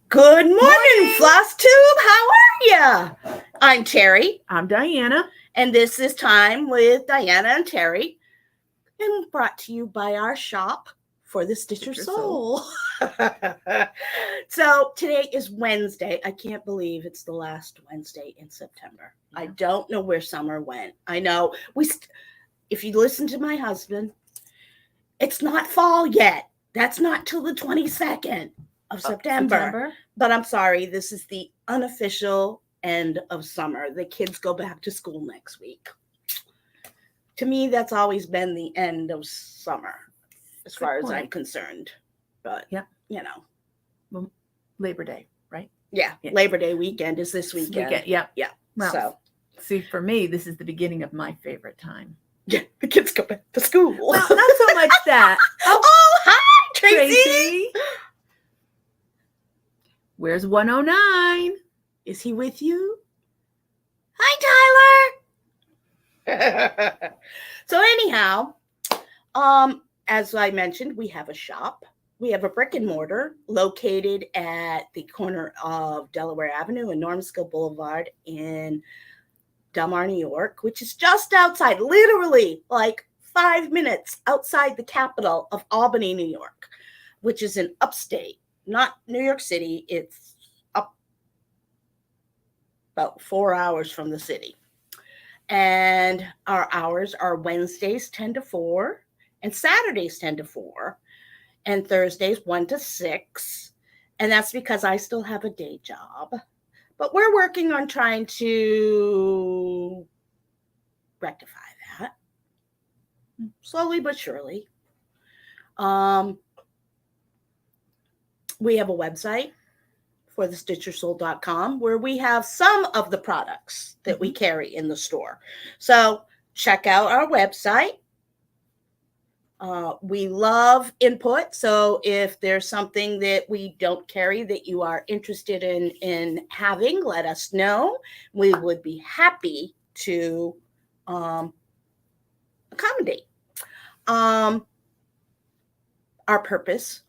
Good morning, Floss Tube. How are ya? I'm Terri. I'm Diana. And this is Time with Diana and Terri. And brought to you by our shop for the Stitcher Soul. So today is Wednesday. I can't believe it's the last Wednesday in September. Yeah. I don't know where summer went. I know if you listen to my husband, it's not fall yet. That's not till the 22nd. Of September. But I'm sorry, this is the unofficial end of summer. The kids go back to school next week. To me, that's always been the end of summer, as far as I'm concerned. But, you know. Well, Labor Day, right? Yeah, Labor Day weekend is this weekend. Yeah. Well, so, see, for me, this is the beginning of my favorite time. Yeah, the kids go back to school. Well, not so much that. Oh, hi, Tracy. Where's 109? Is he with you? Hi, Tyler. So anyhow, as I mentioned, we have a shop. We have a brick and mortar located at the corner of Delaware Avenue and Normsville Boulevard in Del Mar, New York, which is just outside, literally like 5 minutes outside the capital of Albany, New York, which is in upstate. Not New York City. It's up about 4 hours from the city. And our hours are Wednesdays 10 to 4 and Saturdays 10 to 4 and Thursdays 1 to 6. And that's because I still have a day job. But we're working on trying to rectify that slowly but surely. We have a website for thestitchersoul.com where we have some of the products that we carry in the store. So check out our website. We love input. So if there's something that we don't carry that you are interested in having, let us know. We would be happy to accommodate. Our purpose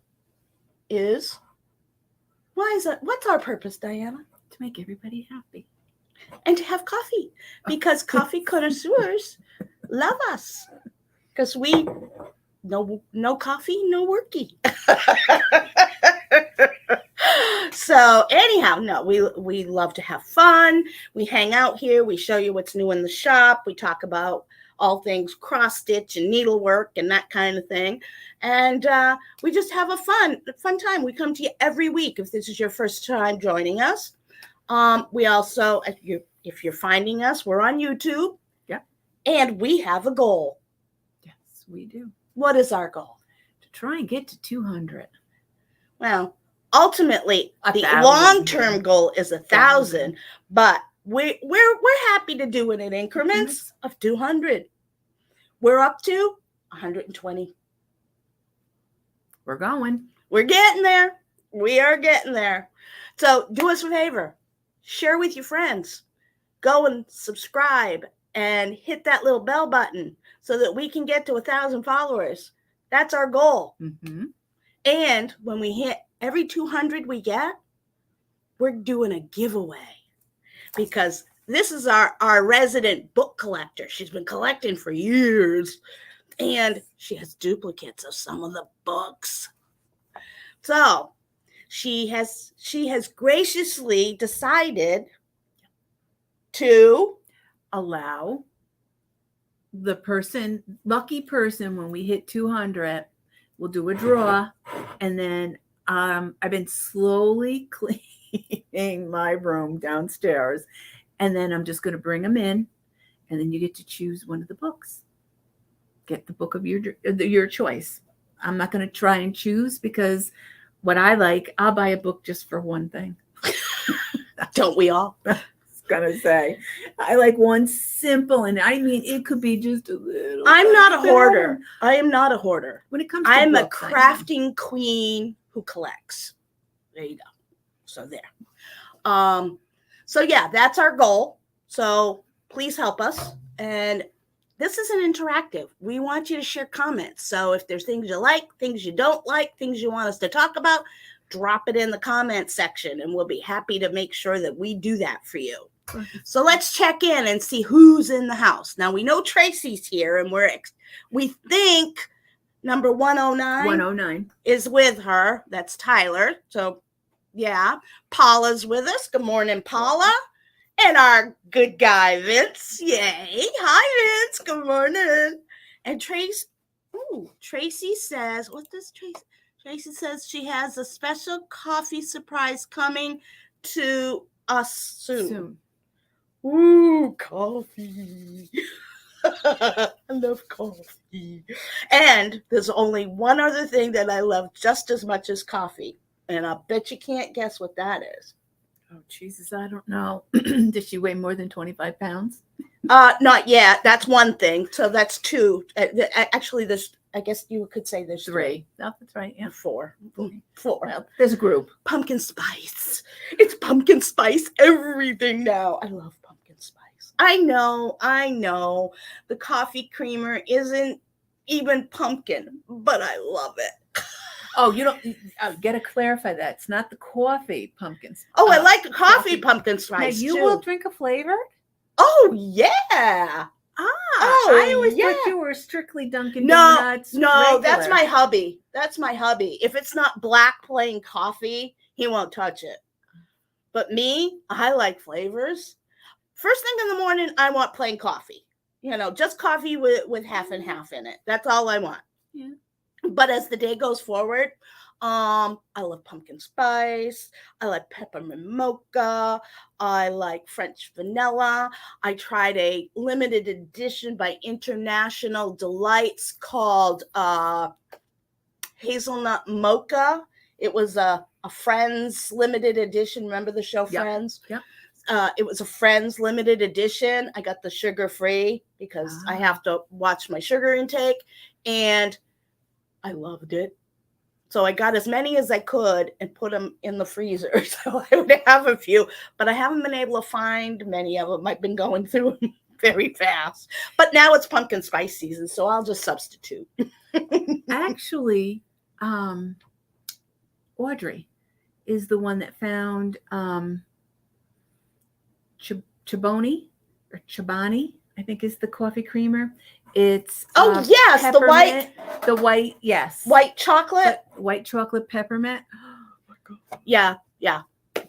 is, why is that? What's our purpose, Diana? To make everybody happy. And to have coffee, because coffee connoisseurs love us. Because we, no coffee, no worky. So anyhow, no, we love to have fun. We hang out here. We show you what's new in the shop. We talk about all things cross stitch and needlework and that kind of thing. And we just have a fun time. We come to you every week. If this is your first time joining us, we also, if you're finding us, we're on YouTube. Yeah. And we have a goal. Yes, we do. What is our goal? To try and get to 200. Well, ultimately, the long-term goal is 1,000, but we're happy to do it in increments of 200. We're up to 120. We're going. We're getting there. We are getting there. So do us a favor. Share with your friends. Go and subscribe and hit that little bell button so that we can get to 1,000 followers. That's our goal. Mm-hmm. And when we hit every 200 we get, we're doing a giveaway. Because this is our resident book collector. She's been collecting for years. And she has duplicates of some of the books. So she has graciously decided to allow the lucky person, when we hit 200, we'll do a draw. And then I've been slowly cleaning my room downstairs. And then I'm just going to bring them in. And then you get to choose one of the books. Get the book of your choice. I'm not going to try and choose, because what I like, I'll buy a book just for one thing. Don't we all? I was going to say, I like one simple, and I mean, it could be just a little. I'm not a hoarder. I am not a hoarder. When it comes to I'm books, a crafting queen who collects. There you go. So there. So yeah, that's our goal. So please help us. And this is an interactive. We want you to share comments. So if there's things you like, things you don't like, things you want us to talk about, drop it in the comment section, and we'll be happy to make sure that we do that for you. So let's check in and see who's in the house. Now we know Tracy's here, and we think number 109 is with her. That's Tyler. So yeah, Paula's with us. Good morning, Paula. And our good guy, Vince. Yay. Hi, Vince. Good morning. And Tracy says, what does Tracy? Tracy says she has a special coffee surprise coming to us soon. Ooh, coffee. I love coffee. And there's only one other thing that I love just as much as coffee. And I bet you can't guess what that is. Oh, Jesus, I don't know. Does she weigh more than 25 pounds? Not yet. That's one thing. So that's two. Actually, I guess you could say there's three. No, that's right. Yeah. Four. Well, there's a group. Pumpkin spice. It's pumpkin spice everything now. I love pumpkin spice. I know. The coffee creamer isn't even pumpkin, but I love it. Oh, you don't got to clarify that. It's not the coffee pumpkin spice. Oh, I like the coffee pumpkin spice. Now, you too. will drink a flavor? Oh, yeah. I always thought you were strictly Dunkin' Donuts. No, regular. that's my hubby. If it's not black plain coffee, he won't touch it. But me, I like flavors. First thing in the morning, I want plain coffee. Just coffee with half and half in it. That's all I want. Yeah. But as the day goes forward, I love pumpkin spice. I like peppermint mocha. I like French vanilla. I tried a limited edition by International Delights called hazelnut mocha. It was a Friends limited edition. Remember the show Friends? Yeah. It was a Friends limited edition. I got the sugar free because I have to watch my sugar intake, and I loved it. So I got as many as I could and put them in the freezer. So I would have a few, but I haven't been able to find many of them. I've been going through them very fast. But now it's pumpkin spice season, so I'll just substitute. Actually, Audrey is the one that found Chobani, I think is the coffee creamer. It's yes, the white, yes, white chocolate, peppermint. Oh my God. Yeah,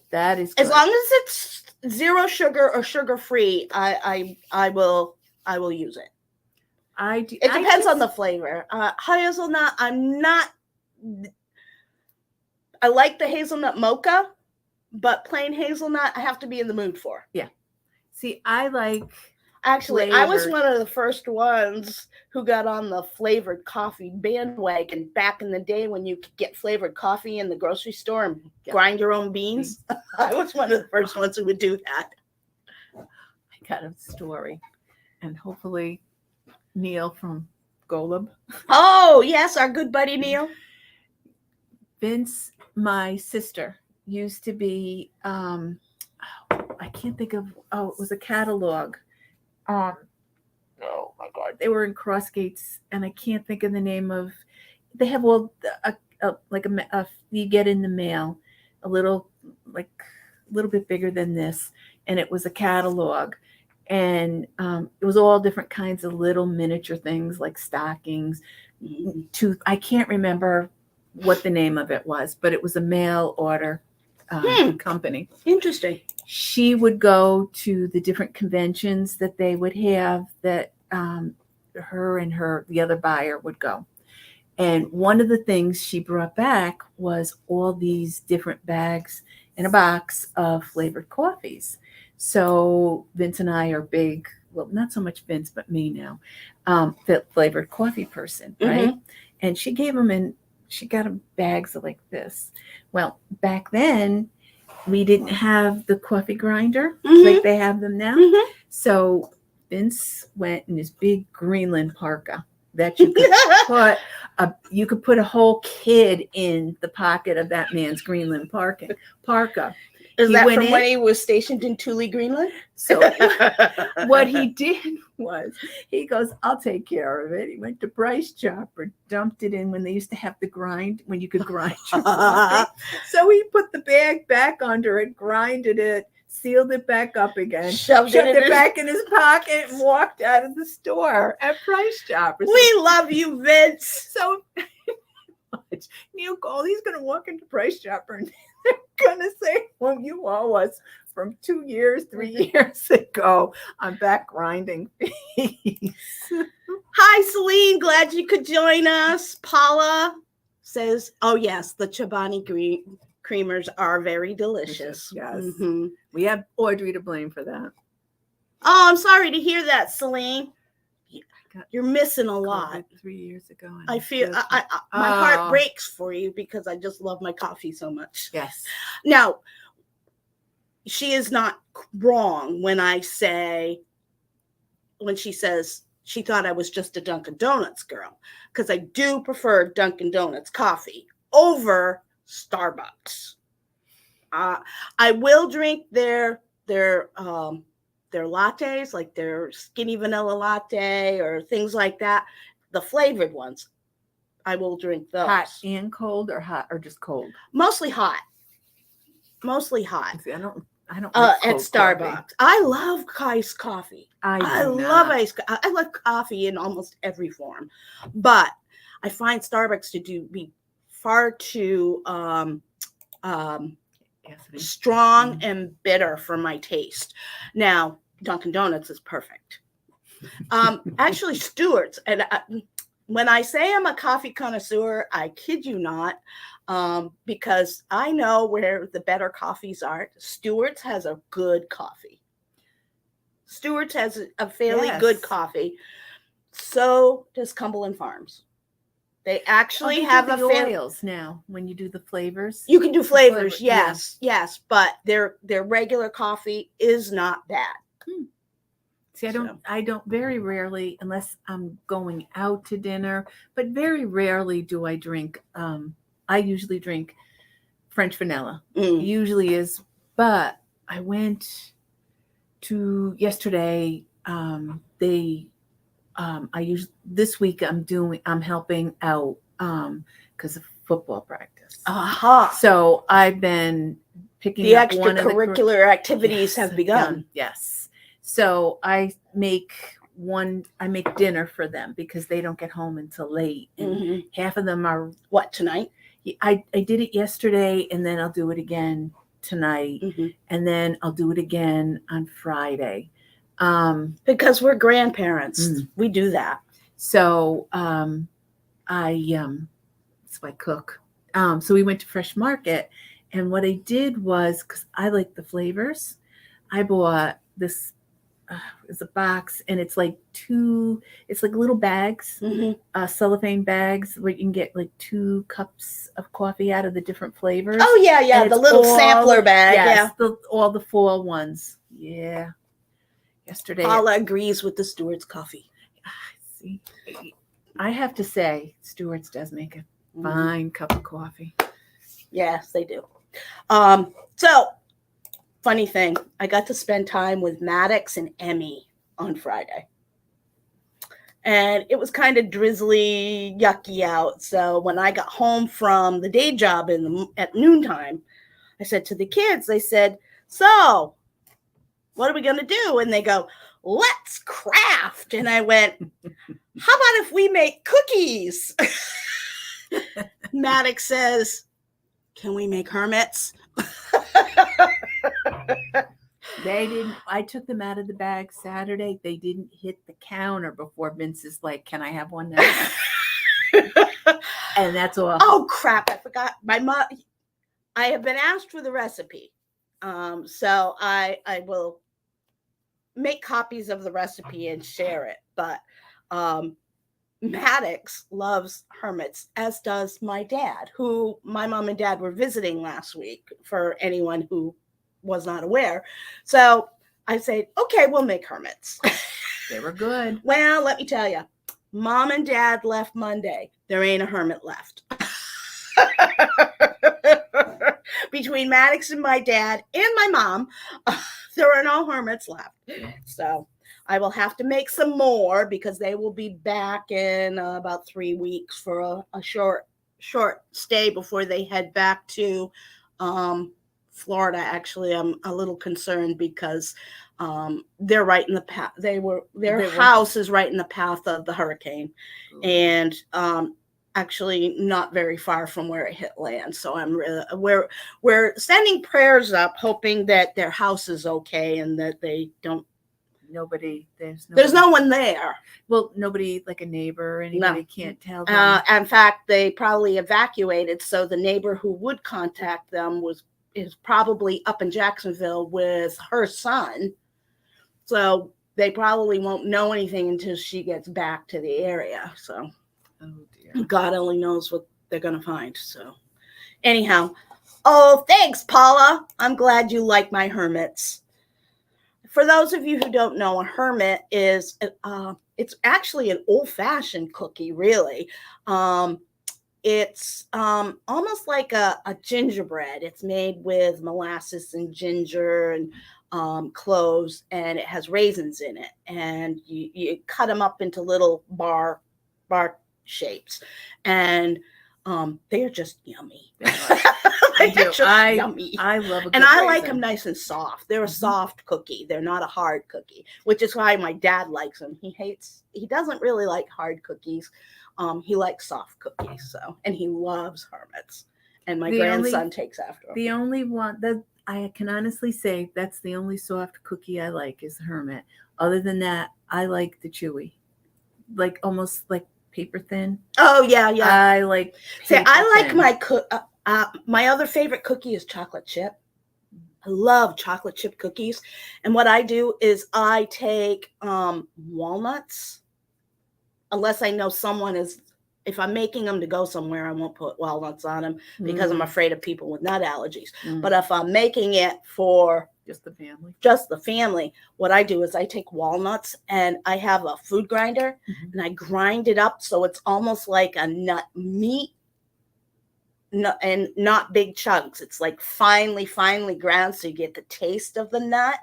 that is good. As long as it's zero sugar or sugar free, I will use it. I do. It depends on the flavor. Hazelnut, I like the hazelnut mocha, but plain hazelnut, I have to be in the mood for. Yeah. See, I like. Actually, flavored. I was one of the first ones who got on the flavored coffee bandwagon back in the day when you could get flavored coffee in the grocery store and grind your own beans. I was one of the first ones who would do that. I got a story, and hopefully Neil from Golub. Oh, yes, our good buddy Neil. Vince, my sister, used to be, I can't think of, it was a catalog. Oh my God, they were in Crossgates, and I can't think of the name of. They have all you get in the mail, a little bit bigger than this, and it was a catalog, and it was all different kinds of little miniature things like stockings. I can't remember what the name of it was, but it was a mail order company. Interesting. She would go to the different conventions that they would have that her and the other buyer would go. And one of the things she brought back was all these different bags in a box of flavored coffees. So Vince and I are big, well, not so much Vince, but me now, flavored coffee person, right? Mm-hmm. And she gave them she got them bags of like this. Well, back then, we didn't have the coffee grinder like they have them now. Mm-hmm. So Vince went in his big Greenland parka that you could put a whole kid in the pocket of that man's Greenland parka. Is that from when he was stationed in Thule, Greenland? So what he did was he goes, I'll take care of it. He went to Price Chopper, dumped it in when they used to have the grind, when you could grind your coffee. So he put the bag back under it, grinded it, sealed it back up again, shoved it back in his pocket, and walked out of the store at Price Chopper. So, we love you, Vince. So Neil called. He's going to walk into Price Chopper and they're going to say, well, you owe us from 2 years, 3 years ago. I'm back grinding fees. Hi, Celine. Glad you could join us. Paula says, oh, yes, the Chobani creamers are very delicious. Yes. Mm-hmm. We have Audrey to blame for that. Oh, I'm sorry to hear that, Celine. You're missing a lot. 3 years ago. I feel my heart breaks for you because I just love my coffee so much. Yes. Now, she is not wrong when she says she thought I was just a Dunkin' Donuts girl, because I do prefer Dunkin' Donuts coffee over Starbucks. I will drink their lattes, like their skinny vanilla latte or things like that. The flavored ones, I will drink those. Hot and cold, or hot or just cold? Mostly hot. Mostly hot. See, I don't at Starbucks. Coffee. I love iced coffee. I love iced. I like coffee in almost every form, but I find Starbucks to be far too strong and bitter for my taste. Now, Dunkin' Donuts is perfect. Actually, Stewart's, and when I say I'm a coffee connoisseur, I kid you not, because I know where the better coffees are. Stewart's has a good coffee. Stewart's has a fairly good coffee. So does Cumberland Farms. They actually have the oils now. When you do the flavors, you can do flavors. Yes, yes, but their regular coffee is not bad. See, I don't very rarely, unless I'm going out to dinner, but very rarely do I drink. I usually drink French vanilla. Usually is, but I went to yesterday. This week I'm helping out because of football practice. So I've been picking the up extracurricular activities have begun. Yes. So I make dinner for them because they don't get home until late. And half of them are tonight? I did it yesterday, and then I'll do it again tonight, and then I'll do it again on Friday. Because we're grandparents, we do that. So so I cook. So we went to Fresh Market, and what I did was, because I like the flavors, I bought this. It's a box, and it's like little bags, cellophane bags, where you can get like 2 cups of coffee out of the different flavors. Oh yeah, the little sampler bag. Yes, all the fall ones. Yeah. Yesterday, Paula agrees with the Stewart's coffee. See, I have to say, Stewart's does make a fine cup of coffee. Yes, they do. So, funny thing, I got to spend time with Maddox and Emmy on Friday. And it was kind of drizzly, yucky out. So when I got home from the day job at noontime, I said to the kids, I said, so what are we going to do? And they go, let's craft. And I went, how about if we make cookies? Maddox says, can we make hermits? They didn't. I took them out of the bag Saturday. They didn't hit the counter before Vince is like, can I have one now? And that's all. Oh, crap. I forgot. My mom. I have been asked for the recipe. So I will make copies of the recipe and share it. But Maddox loves hermits, as does my dad, who my mom and dad were visiting last week, for anyone who was not aware. So I said, okay, we'll make hermits. They were good. Well, let me tell you, mom and dad left Monday. There ain't a hermit left. between Maddox and my dad and my mom, there are no hermits left. So I will have to make some more because they will be back in about 3 weeks for a short stay before they head back to Florida. Actually, I'm a little concerned because they're right in the path. Their house is right in the path of the hurricane, and actually not very far from where it hit land. So we're sending prayers up, hoping that their house is okay and that they don't. There's no one there. Well, nobody, like a neighbor or anybody, can't tell them. In fact, they probably evacuated. So the neighbor who would contact them is probably up in Jacksonville with her son. So they probably won't know anything until she gets back to the area. So God only knows what they're going to find. So anyhow, thanks, Paula. I'm glad you like my hermits. For those of you who don't know, a hermit is it's actually an old-fashioned cookie, really. It's almost like a gingerbread. It's made with molasses and ginger and cloves, and it has raisins in it. And you cut them up into little bar shapes, and they are just yummy. Yummy. I love a good and I raisin. like them nice and soft. They're a soft cookie. They're not a hard cookie, which is why my dad likes them. He doesn't really like hard cookies. He likes soft cookies. So, and he loves hermits. And my grandson takes after him. The only one that I can honestly say that's the only soft cookie I like is the hermit. Other than that, I like the chewy, like almost like paper thin. Oh yeah. I like. I like my other favorite cookie is chocolate chip. I love chocolate chip cookies. And what I do is I take walnuts, unless I know if I'm making them to go somewhere, I won't put walnuts on them because I'm afraid of people with nut allergies. But if I'm making it for just the family, what I do is I take walnuts and I have a food grinder and I grind it up so it's almost like a nut meat. No, and not big chunks. It's like finely ground, so you get the taste of the nut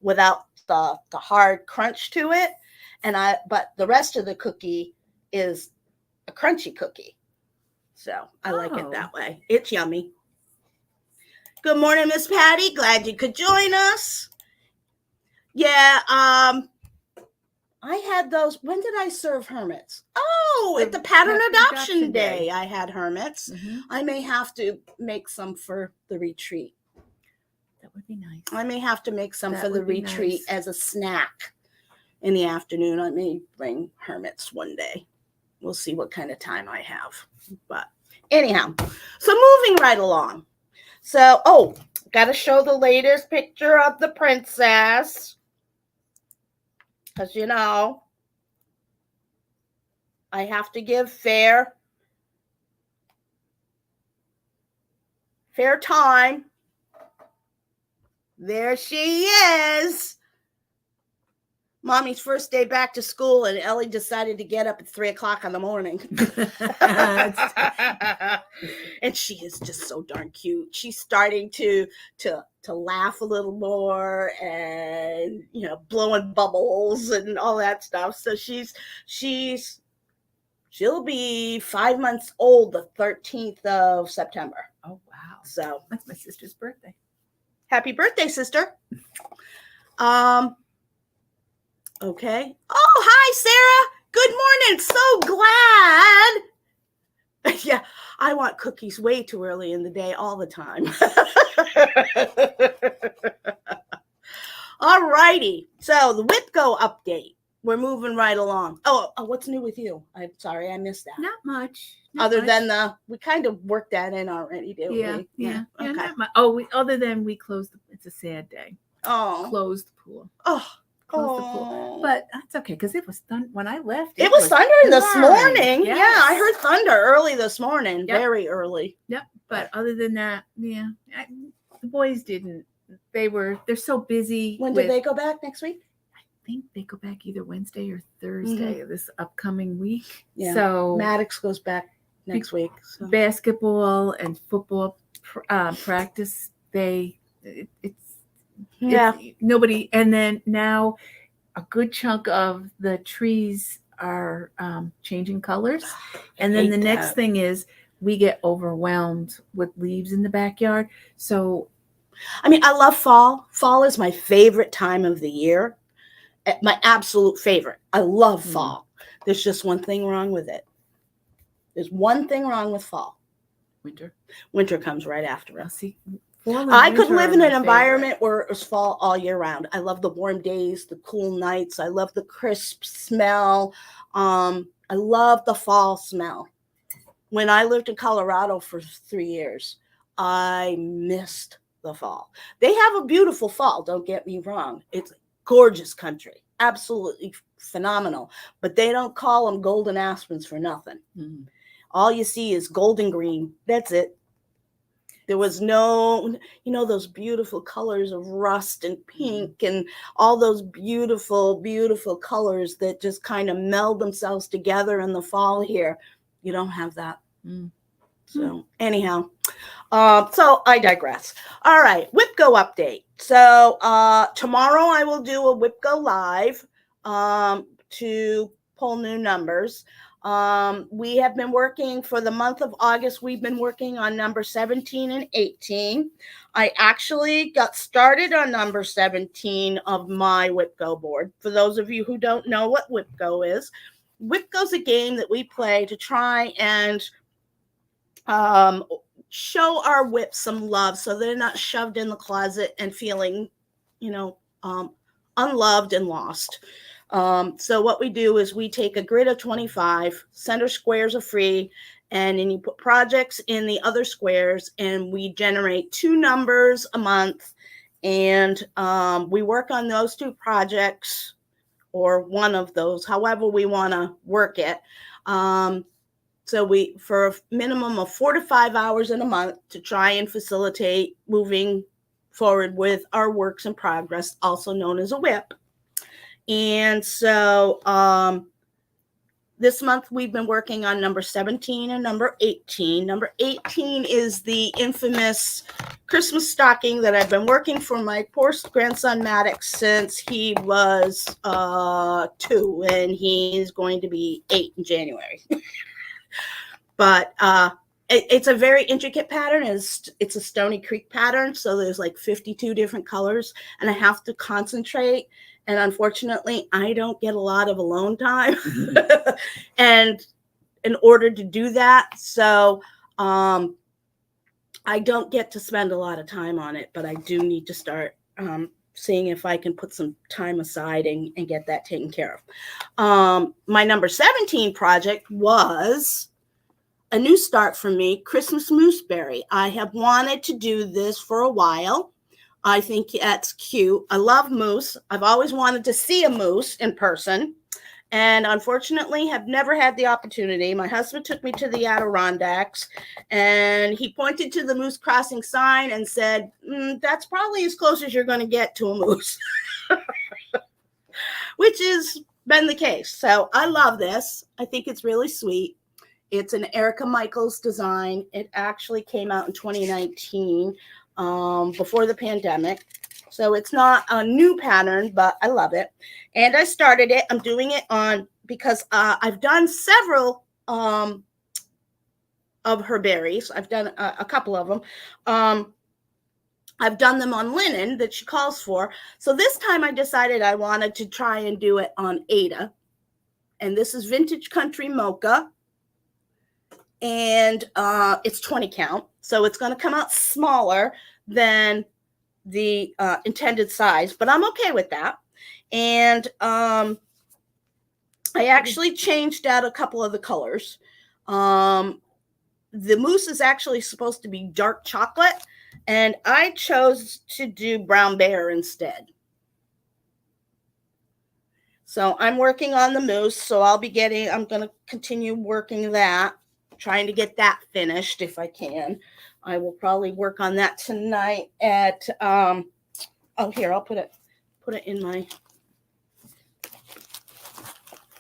without the hard crunch to it. But the rest of the cookie is a crunchy cookie. So I like it that way. It's yummy. Good morning, Miss Patty. Glad you could join us. Yeah, I had those. When did I serve hermits? At the Pattern Adoption Day, I had hermits. I may have to make some for the retreat. That would be nice. I may have to make some for the retreat as a snack in the afternoon. I may bring hermits one day. We'll see what kind of time I have. But anyhow, so moving right along. So, got to show the latest picture of the princess. Because, I have to give fair time. There she is. Mommy's first day back to school, and Ellie decided to get up at 3:00 in the morning. And she is just so darn cute. She's starting to laugh a little more and, blowing bubbles and all that stuff. So she'll be 5 months old the 13th of September. Oh, wow. So that's my sister's birthday. Happy birthday, sister. Okay. Oh, hi, Sarah. Good morning. So glad. Yeah, I want cookies way too early in the day all the time. All righty. So the WIPCO update. We're moving right along. Oh, what's new with you? I'm sorry, I missed that. Not much. Than we kind of worked that in already, didn't we? Yeah. Okay. Not much. Other than we closed. It's a sad day. Oh. Closed the pool. Closed the pool. But that's okay because it was when I left. It was thundering this morning. Yes. Yeah, I heard thunder early this morning. Yep. Very early. Yep. But other than that, the boys didn't. They're so busy. When do they go back next week? I think they go back either Wednesday or Thursday of this upcoming week. Yeah. So Maddox goes back next week. So. Basketball and football practice. It's Yeah. nobody. And then now a good chunk of the trees are changing colors. And then hate the next that. thing is we get overwhelmed with leaves in the backyard. So I mean, I love fall. Fall is my favorite time of the year. My absolute favorite. I love fall. There's just one thing wrong with it. There's one thing wrong with fall. winter. Winter comes right after it. See, fall and I could winter live are in my an environment favorite. where it was fall all year round. I love the warm days, the cool nights. I love the crisp smell. I love the fall smell. When I lived in Colorado for 3 years, I missed the fall. They have a beautiful fall, don't get me wrong. It's gorgeous country, absolutely phenomenal. But they don't call them golden aspens for nothing. Mm. All you see is golden green. That's it. There was no, those beautiful colors of rust and pink and all those beautiful, beautiful colors that just kind of meld themselves together in the fall here. You don't have that. So anyhow, so I digress. All right, WIPGO update. So tomorrow I will do a WIPGO live to pull new numbers. We have been working for the month of August. We've been working on number 17 and 18. I actually got started on number 17 of my WIPGO board. For those of you who don't know what WIPGO is a game that we play to try and show our whips some love so they're not shoved in the closet and feeling, unloved and lost. So what we do is we take a grid of 25, center squares are free, and then you put projects in the other squares, and we generate 2 numbers a month, and we work on those 2 projects or one of those, however we want to work it. So we, for a minimum of 4 to 5 hours in a month, to try and facilitate moving forward with our works in progress, also known as a WIP. And so this month we've been working on number 17 and number 18. Number 18 is the infamous Christmas stocking that I've been working for my poor grandson Maddox since he was 2, and he's going to be 8 in January. But it's a very intricate pattern. It's a Stony Creek pattern, so there's like 52 different colors, and I have to concentrate. And unfortunately, I don't get a lot of alone time, and in order to do that, so I don't get to spend a lot of time on it. But I do need to start seeing if I can put some time aside and get that taken care of. My number 17 project was a new start for me, Christmas mooseberry. I have wanted to do this for a while. I think that's cute. I love moose. I've always wanted to see a moose in person, and unfortunately have never had the opportunity. My husband took me to the Adirondacks, and he pointed to the moose crossing sign and said, that's probably as close as you're going to get to a moose, which has been the case. So I love this. I think it's really sweet. It's an Erica Michaels design. It actually came out in 2019, before the pandemic. So it's not a new pattern, but I love it. And I started it. I'm doing it on, because I've done several of her berries. I've done a couple of them. I've done them on linen that she calls for. So this time I decided I wanted to try and do it on Ada. And this is Vintage Country Mocha. And it's 20 count, so it's going to come out smaller than the intended size, but I'm okay with that. And I actually changed out a couple of the colors. The mousse is actually supposed to be dark chocolate, and I chose to do brown bear instead. So I'm working on the mousse, so I'm going to continue working that, trying to get that finished if I can. I will probably work on that tonight at here, I'll put it in my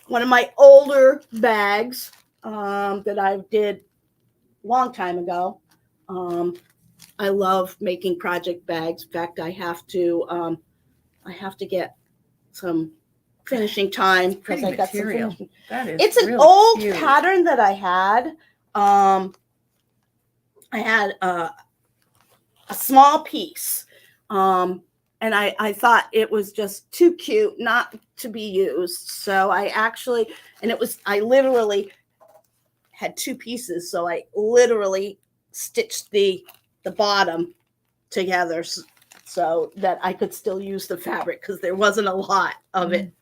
one of my older bags that I did a long time ago. I love making project bags. In fact, I have to get some finishing time because Pretty I got some material. finishing. That is It's an really old cute. pattern that I had. I had a small piece, and I thought it was just too cute not to be used. So I literally had two pieces. So I literally stitched the bottom together so that I could still use the fabric because there wasn't a lot of it.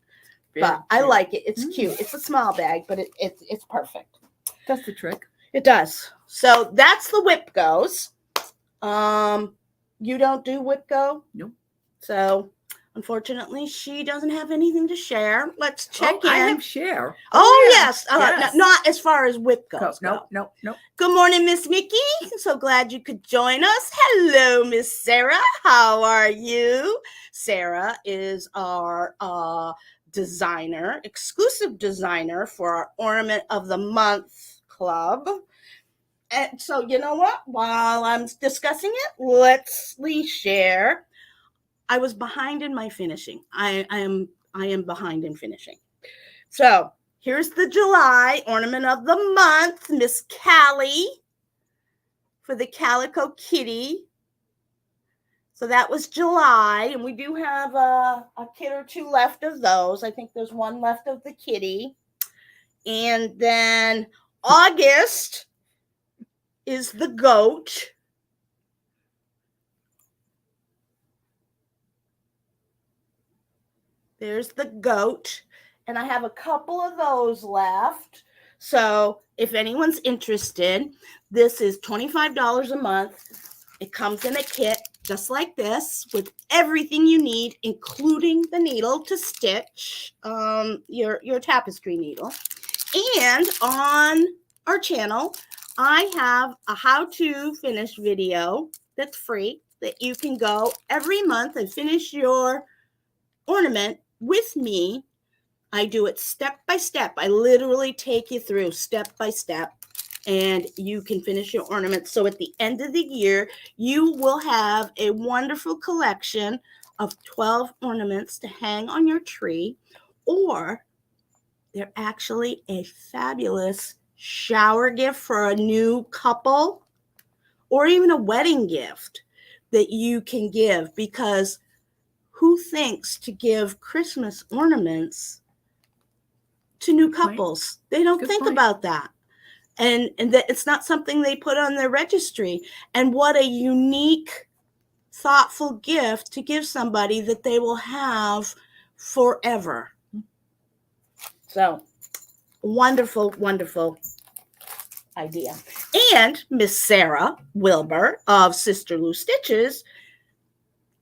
But I like it. It's cute. It's a small bag, but it's perfect. That's the trick. It does. So that's the whip goes. You don't do whip go? Nope. So unfortunately, she doesn't have anything to share. Let's check in. I have share. Yes. Yes. Not as far as whip goes. No. Good morning, Miss Mickey. So glad you could join us. Hello, Miss Sarah. How are you? Sarah is our designer, exclusive designer for our Ornament of the Month Club. And so, you know what? While I'm discussing it, let's share. I was behind in my finishing. I am behind in finishing. So here's the July Ornament of the Month, Miss Callie, for the Calico Kitty. So that was July, and we do have a kit or two left of those. I think there's one left of the kitty. And then August is the goat. There's the goat. And I have a couple of those left. So if anyone's interested, this is $25 a month. It comes in a kit just like this with everything you need, including the needle to stitch your tapestry needle. And on our channel, I have a how-to finish video that's free that you can go every month and finish your ornament with me. I do it step by step. I literally take you through step by step, and you can finish your ornament. So at the end of the year, you will have a wonderful collection of 12 ornaments to hang on your tree, or they're actually a fabulous shower gift for a new couple, or even a wedding gift that you can give, because who thinks to give Christmas ornaments to new couples? They don't think about that. And that it's not something they put on their registry. And what a unique, thoughtful gift to give somebody that they will have forever. So, wonderful, wonderful idea. And Miss Sarah Wilbur of Sister Lou Stitches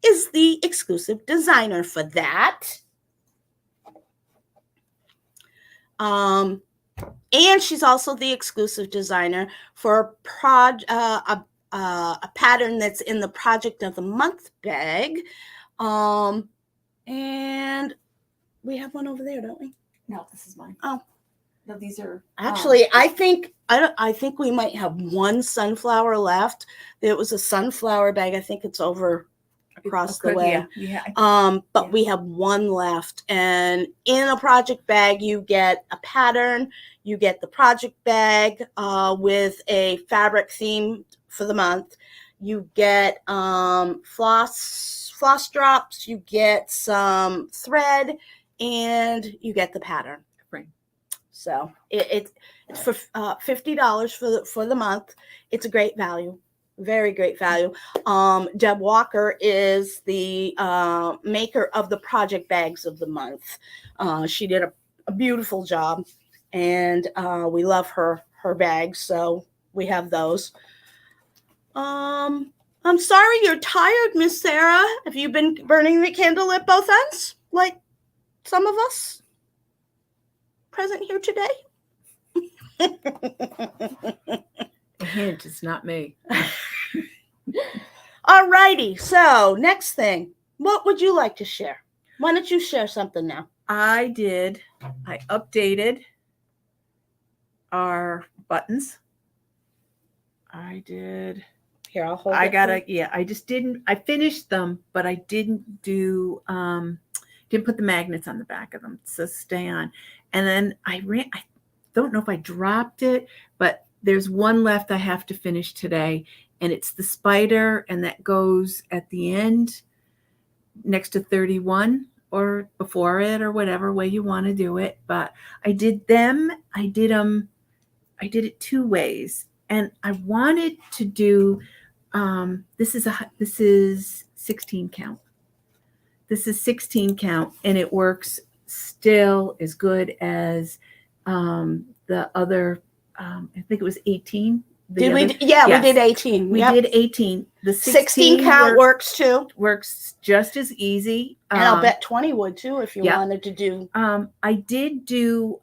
is the exclusive designer for that. And she's also the exclusive designer for a pattern that's in the Project of the Month bag. And we have one over there, don't we? No, this is mine. Oh, no, these are actually. I think we might have one sunflower left. It was a sunflower bag. I think it's over across the way. But we have one left, and in a project bag you get a pattern, you get the project bag with a fabric theme for the month, you get floss drops, you get some thread, and you get the pattern. Right. So it's for $50 for the month. It's a great value. Very great value. Deb Walker is the maker of the project bags of the month. She did a beautiful job, and we love her bags, so we have those. I'm sorry you're tired, Miss Sarah. Have you been burning the candle at both ends, like some of us present here today? A hint, it's not me. All righty. So next thing, what would you like to share? Why don't you share something now? I updated our buttons. I did Here, I'll hold I it gotta, for- yeah, I finished them, but I didn't didn't put the magnets on the back of them to stay on. And then I don't know if I dropped it, but there's one left I have to finish today, and it's the spider, and that goes at the end next to 31 or before it, or whatever way you want to do it. But I did it 2 ways, and I wanted to do this is 16 count. This is 16 count, and it works still as good as the other. I think it was 18. Did we? Yeah, yes, we did 18. We did 18. The 16 count works too. Works just as easy. And I'll bet 20 would too if you yeah. wanted to do. I did do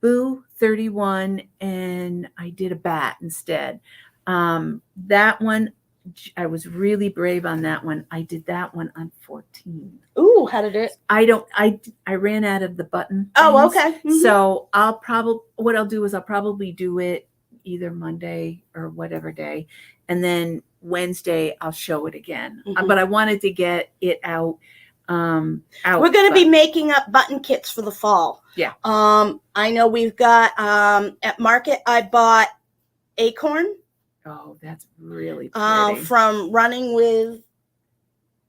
Boo 31, and I did a bat instead. That one, I was really brave on that one. I did that one on 14. Ooh, how did it? I ran out of the button. Oh, things. okay. Mm-hmm. So what I'll do is I'll probably do it either Monday or whatever day, and then Wednesday I'll show it again. Mm-hmm. But I wanted to get it out. We're going to be making up button kits for the fall. Yeah. I know we've got at Market. I bought Acorn. Oh, that's really pretty. From Running with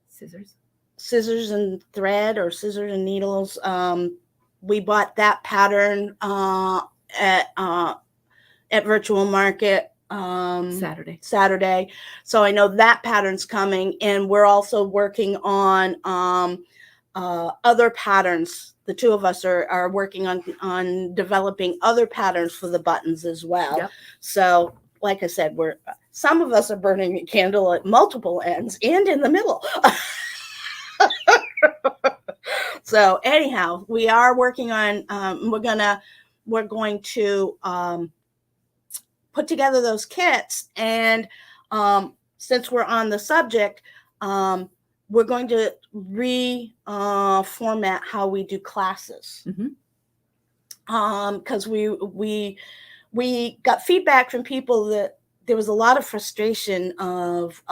Scissors and Thread, or Scissors and Needles. We bought that pattern at Virtual Market Saturday. So I know that pattern's coming, and we're also working on other patterns. The two of us are working on developing other patterns for the buttons as well. Yep. So like I said, some of us are burning a candle at multiple ends and in the middle. So anyhow, we are working on we're going to put together those kits, and since we're on the subject, we're going to format how we do classes. Mm-hmm. Because we got feedback from people that there was a lot of frustration of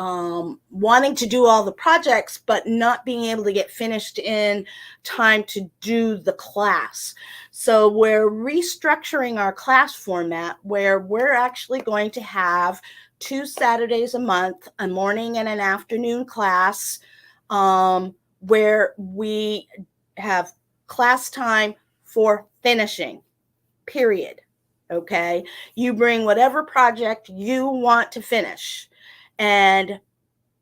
wanting to do all the projects, but not being able to get finished in time to do the class. So we're restructuring our class format, where we're actually going to have 2 Saturdays a month, a morning and an afternoon class, where we have class time for finishing, period. Okay, you bring whatever project you want to finish, and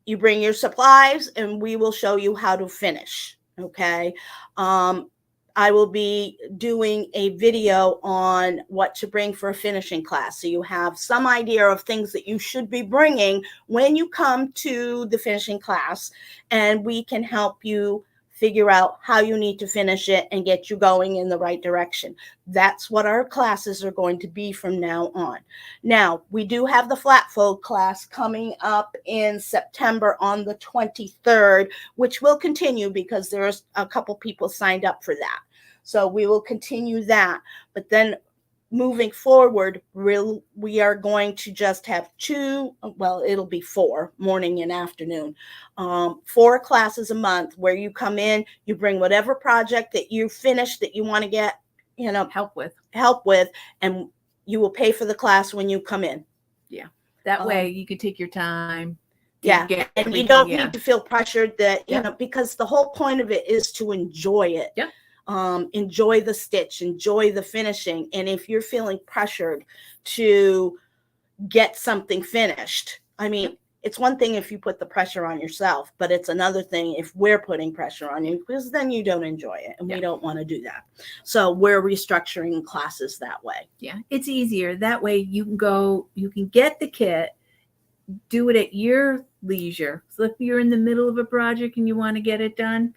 you bring your supplies, and we will show you how to finish. Okay, I will be doing a video on what to bring for a finishing class, so you have some idea of things that you should be bringing when you come to the finishing class, and we can help you figure out how you need to finish it and get you going in the right direction. That's what our classes are going to be from now on. Now, we do have the flat fold class coming up in September on the 23rd, which will continue because there's a couple people signed up for that. So we will continue that. But then moving forward, we are going to just have 2, well, it'll be 4, morning and afternoon, 4 classes a month, where you come in, you bring whatever project that you finish that you want to get, help with, and you will pay for the class when you come in. Yeah. That way you can take your time. Yeah. And you don't need to feel pressured that, because the whole point of it is to enjoy it. Yeah. Enjoy the stitch, enjoy the finishing. And if you're feeling pressured to get something finished, I mean, it's one thing if you put the pressure on yourself, but it's another thing if we're putting pressure on you, because then you don't enjoy it, and we don't want to do that. So we're restructuring classes that way. Yeah, it's easier that way. You can get the kit, do it at your leisure. So if you're in the middle of a project and you want to get it done,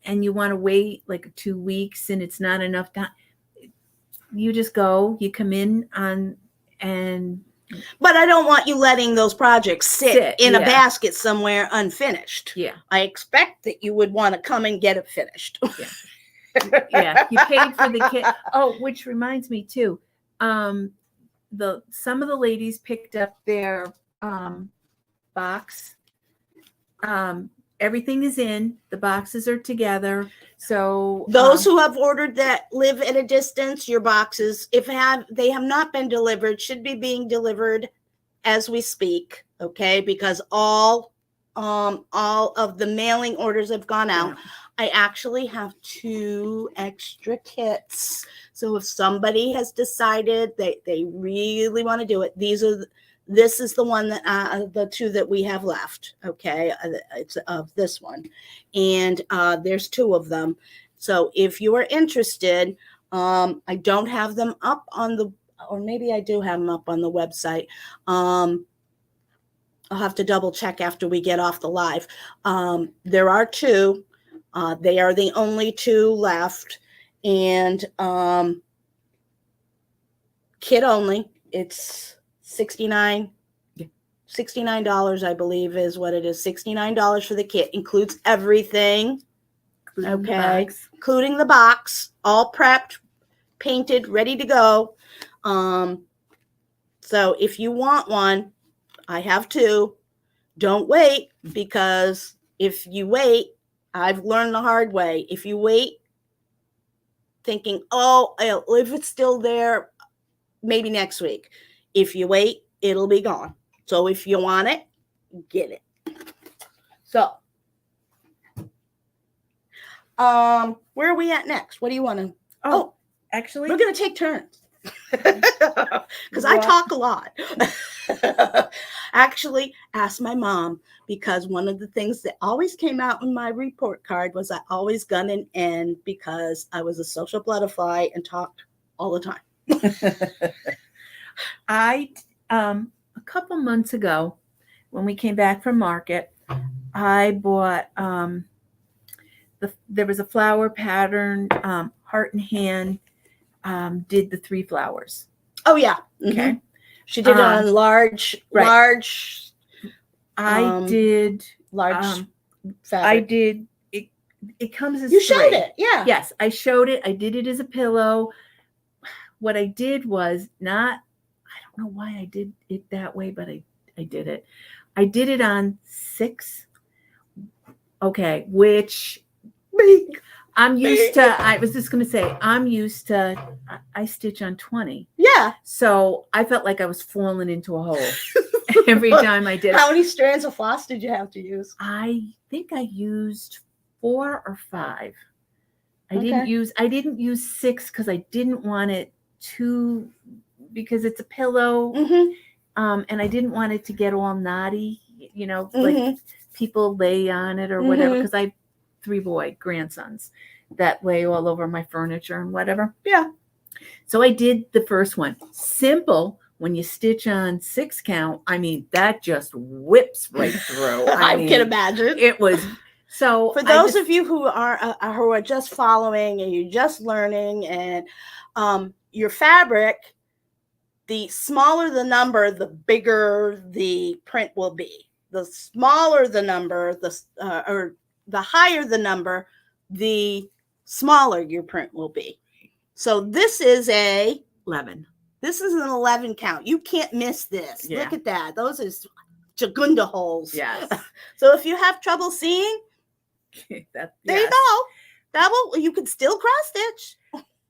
and you want to wait like 2 weeks and it's not enough time, you just you come in But I don't want you letting those projects sit in a basket somewhere unfinished. Yeah. I expect that you would want to come and get it finished. Yeah. You paid for the kit. Oh, which reminds me too. Some of the ladies picked up their box. Everything is in. The boxes are together. So those who have ordered that live at a distance, your boxes, if they have not been delivered, should be being delivered as we speak. Okay, because all of the mailing orders have gone out. Yeah. I actually have 2 extra kits. So if somebody has decided that they really want to do it, this is the one that the 2 that we have left. Okay, it's of this one, and there's 2 of them. So if you are interested, I don't have them up on the, or maybe I do have them up on the website. I'll have to double check after we get off the live. There are 2. They are the only 2 left, and kit only. It's $69, I believe is what it is. $69 for the kit. Includes everything. Okay. Including the box, all prepped, painted, ready to go. So if you want one, I have 2. Don't wait, because if you wait, I've learned the hard way. If you wait thinking, oh, if it's still there, maybe next week. If you wait, it'll be gone. So if you want it, get it. So, where are we at next? What do you want to? Oh, actually, we're going to take turns. Because I talk a lot. Actually, ask my mom, because one of the things that always came out in my report card was I always gun an end because I was a social butterfly and talked all the time. I a couple months ago, when we came back from market, I bought there was a flower pattern, heart and hand. Did the 3 flowers. Oh yeah. Okay. Mm-hmm. She did it on large. I did large fabric. I did it. It comes as you 3. showed it. Yeah. Yes, I showed it. I did it as a pillow. What I did was not, I don't know why I did it that way, but I did it. I did it on 6. Okay, which I'm used to. I was just going to say, I'm used to, I stitch on 20. Yeah. So I felt like I was falling into a hole every time I did. How many strands of floss did you have to use? I think I used 4 or 5. I didn't use 6 because I didn't want it too, because it's a pillow. Mm-hmm. And I didn't want it to get all knotty, like people lay on it or whatever, because I have 3 boy grandsons that lay all over my furniture and whatever. Yeah. So I did the first one. Simple. When you stitch on 6 count, I mean, that just whips right through. I can imagine. It was. So for those of you who are just following and you're just learning, and your fabric, the smaller the number, the bigger the print will be. The smaller the number, or the higher the number, the smaller your print will be. So this is a 11. This is an 11 count. You can't miss this. Yeah. Look at that. Those are Jagunda holes. Yes. So if you have trouble seeing, there you go. You could still cross stitch.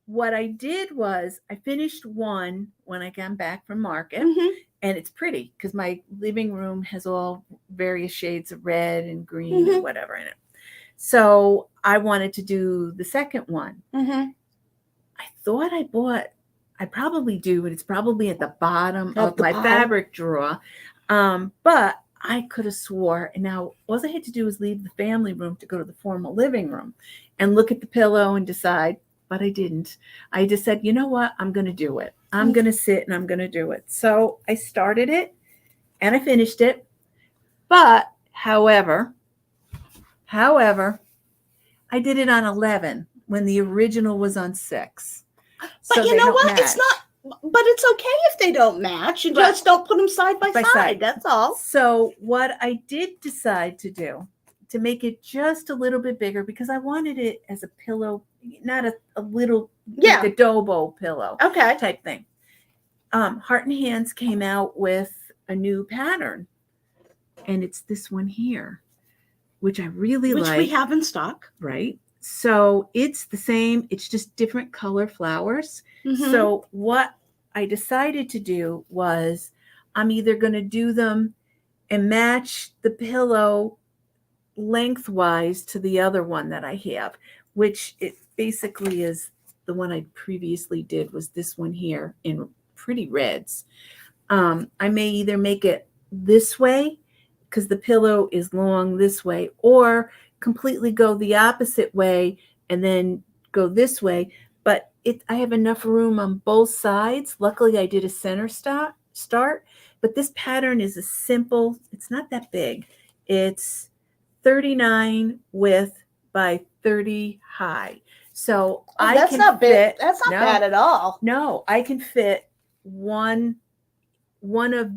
What I did was I finished one when I came back from market, and it's pretty because my living room has all various shades of red and green and whatever in it. So I wanted to do the second one. I thought I probably do, but it's probably at the bottom of my fabric drawer. But I could have swore, and now all I had to do was leave the family room to go to the formal living room and look at the pillow and decide, but I didn't. I just said, you know what? I'm going to do it. I'm going to sit and I'm going to do it. So I started it and I finished it. But however, I did it on 11 when the original was on 6. But so you know what? It's not, but it's okay if they don't match. You just don't put them side by side. That's all. So what I did decide to do, to make it just a little bit bigger, because I wanted it as a pillow, not a little, like a Dobo pillow type thing. Heart and Hands came out with a new pattern. and it's this one here, which I really Which like. we have in stock. Right. So it's the same. It's just different color flowers. Mhm. So what I decided to do was I'm either going to do them and match the pillow lengthwise to the other one that I have, which it basically is the one I previously did was this one here in pretty reds. I may either make it this way because the pillow is long this way, or completely go the opposite way and then go this way. But I have enough room on both sides. Luckily, I did a center start, but this pattern is a simple, it's not that big. It's 39 width by 30 high. So I that's can not big. fit, That's not bad at all. no, I can fit one of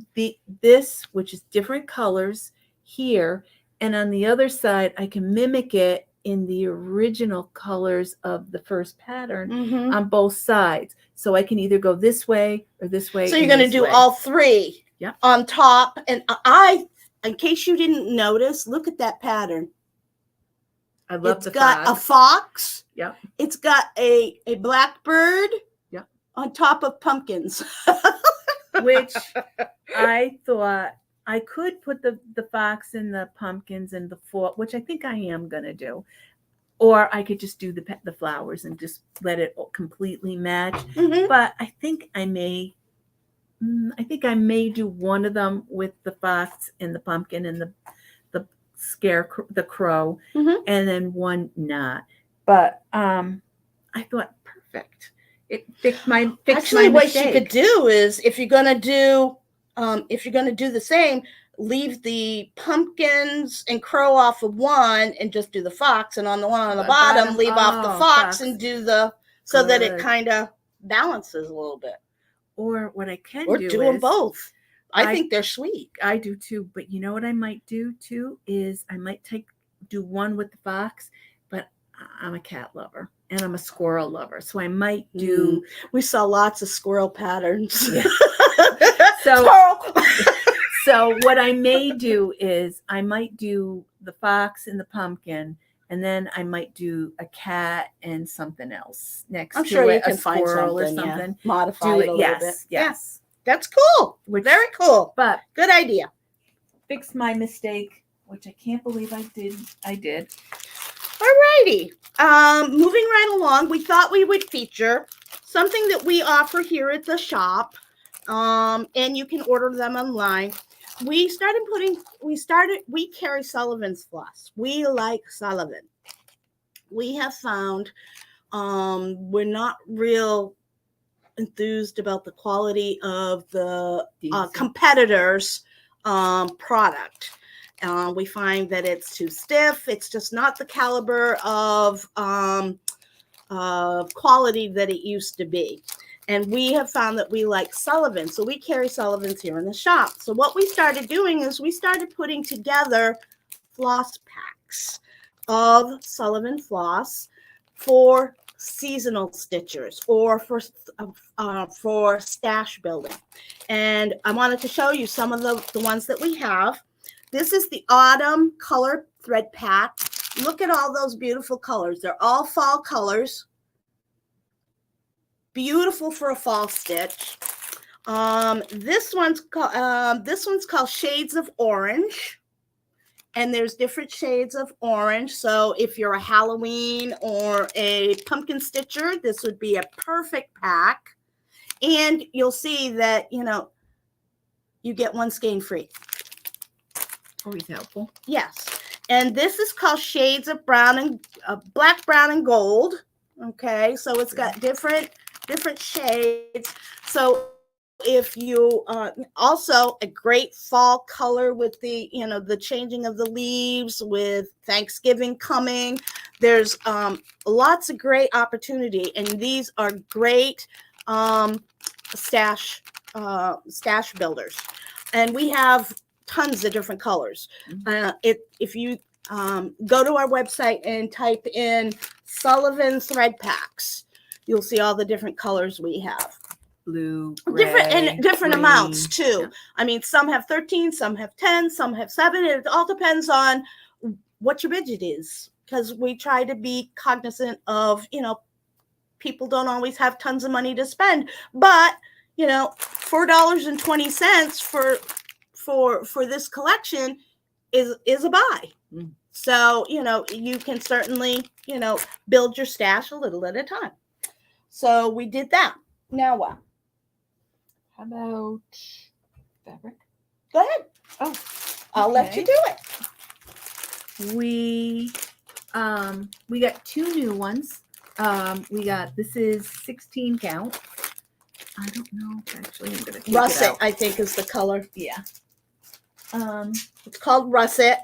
this, which is different colors here, and on the other side I can mimic it in the original colors of the first pattern Mhm. on both sides. So I can either go this way or this way. So you're going to do all three on top. And in case you didn't notice, look at that pattern. I love It's got a fox. Yep. It's got a blackbird. Yep. On top of pumpkins. Which I thought I could put the fox and the pumpkins and the fort, which I think I am going to do. Or I could just do the flowers and just let it completely match. Mhm. But I think I may do one of them with the fox and the pumpkin and the scarecrow, the crow, Mhm. and then one not. But I thought perfect. It fixed my Actually, my what you could do is if you're gonna do the same, leave the pumpkins and crow off of one and just do the fox, and on the one on the bottom leave off the fox and do so that it kind of balances a little bit. Or what I can or do do them is both. I think they're sweet. I do too. But you know what I might do too is I might do one with the fox, but I'm a cat lover and I'm a squirrel lover. So I might do. We saw lots of squirrel patterns. Yeah. Squirrel. So what I may do is I might do the fox and the pumpkin, and then I might do a cat and something else next I'm to sure it, you can a find squirrel something, or something. Yeah. Modify Do it a little bit. Yes. That's cool. Very cool. But good idea. Fix my mistake, which I can't believe I did. Alrighty. Moving right along, we thought we would feature something that we offer here at the shop. And you can order them online. We carry Sullivan's Floss. We like Sullivan. We have found we're not real enthused about the quality of the competitors' product. We find that it's too stiff. It's just not the caliber of quality that it used to be. And we have found that we like Sullivan. So we carry Sullivan's here in the shop. So what we started doing is we started putting together floss packs of Sullivan floss for seasonal stitchers or for stash building. And I wanted to show you some of the ones that we have. This is the autumn color thread pack. Look at all those beautiful colors. They're all fall colors. Beautiful for a fall stitch. This one's called Shades of Orange. And there's different shades of orange. So if you're a Halloween or a pumpkin stitcher, this would be a perfect pack. And you'll see that, you get one skein free. Always helpful. Yes. And this is called Shades of Brown and Black, Brown, and Gold. Okay. So it's got different shades. So if you also a great fall color with the the changing of the leaves with Thanksgiving coming, there's lots of great opportunity, and these are great stash builders, and we have tons of different colors. If you go to our website and type in Sullivan thread packs, you'll see all the different colors we have. blue, gray, different green. amounts too. Yeah. I mean, some have 13, some have 10, some have 7. It all depends on what your budget is, because we try to be cognizant of, people don't always have tons of money to spend, but $4.20 for this collection is a buy. Mm. So, you can certainly, build your stash a little at a time. So we did that. Now what? How about fabric? Go ahead. Oh, I'll let you do it. We got 2 new ones. This is 16 count. I don't know. Actually, I'm gonna take Russet, it out. I think, is the color. Yeah. It's called russet.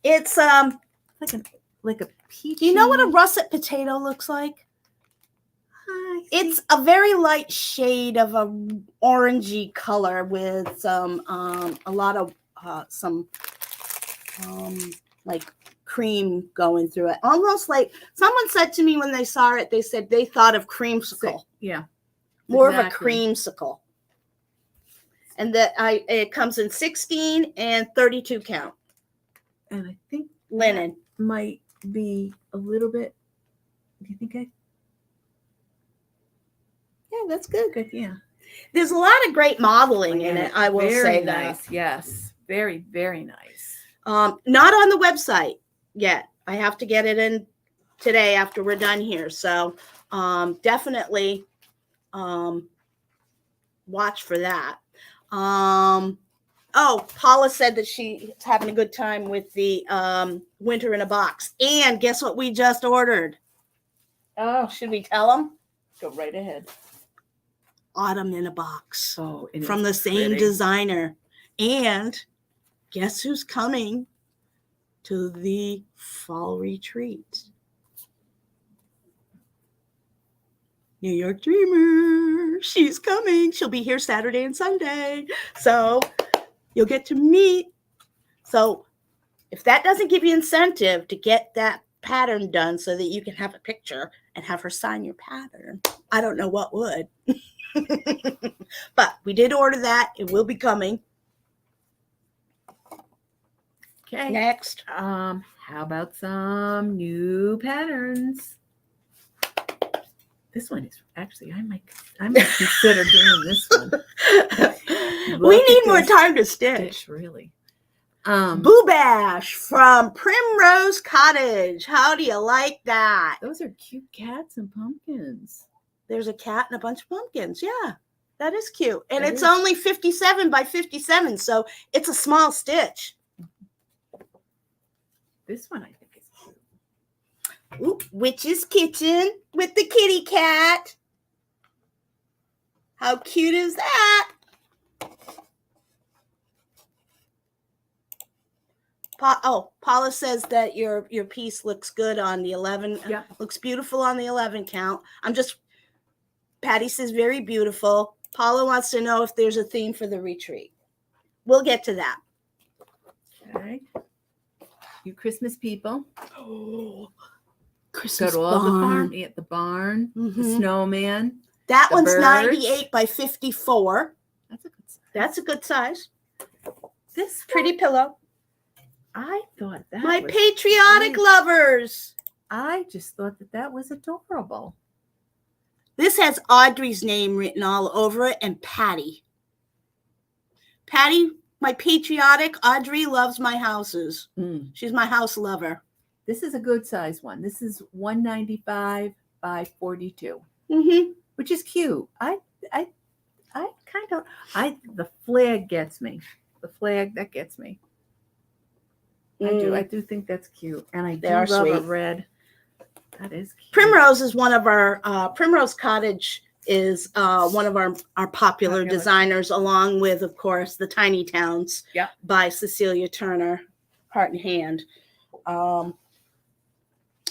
It's like a peach. Do you know what a russet potato looks like? It's a very light shade of a orangey color with some a lot of like cream going through it. Almost like someone said to me when they saw it, they said they thought of creamsicle. Yeah. More exactly. of a creamsicle. And that it comes in 16 and 32 count. And I think Linen might be a little bit. Do you think Yeah, that's good. Good, yeah. There's a lot of great modeling in it, I will very say nice. that. Yes. Very, very nice. Not on the website yet. I have to get it in today after we're done here. So definitely watch for that. Paula said that she's having a good time with the winter in a box. And guess what we just ordered? Oh, Should we tell them? go right ahead. Autumn in a box. Oh, From the same designer. And guess who's coming to the fall retreat? New York Dreamer. She's coming. She'll be here Saturday and Sunday. So you'll get to meet. So if that doesn't give you incentive to get that pattern done so that you can have a picture and have her sign your pattern, I don't know what would. But we did order that. It will be coming. Okay. Next. How about some new patterns? This one is actually I might consider doing this one. We need more time to stitch. Really. Boo Bash from Primrose Cottage. How do you like that? Those are cute cats and pumpkins. There's a cat and a bunch of pumpkins. Yeah, that is cute. And That it's is. only 57 by 57, so it's a small stitch. This one I think is cute. Ooh, Witch's Kitchen with the kitty cat. How cute is that? Paula says that your piece looks good on the 11. Yeah. Looks beautiful on the 11 count. Patty says very beautiful. Paula wants to know if there's a theme for the retreat. We'll get to that. Okay. You Christmas people. Oh, Go Christmas to all the barn. farm. At the barn. The Mhm. snowman. That the one's birds. 98 by 54. That's a good size. That's a good size. This Pretty pillow. I thought that My was patriotic sweet. lovers. I just thought that was adorable. This has Audrey's name written all over it and Patty. Patty, my patriotic, Audrey loves my houses. She's my house lover. This is a good size one. This is 195 by 42, Mm-hmm. which is cute. The flag gets me. The flag that gets me. I do think that's cute, and I do They are love a sweet. red. That is cute. Primrose is one of our Primrose Cottage is one of our popular designers, along with, of course, the Tiny Towns. Yeah. By Cecilia Turner, Heart and Hand.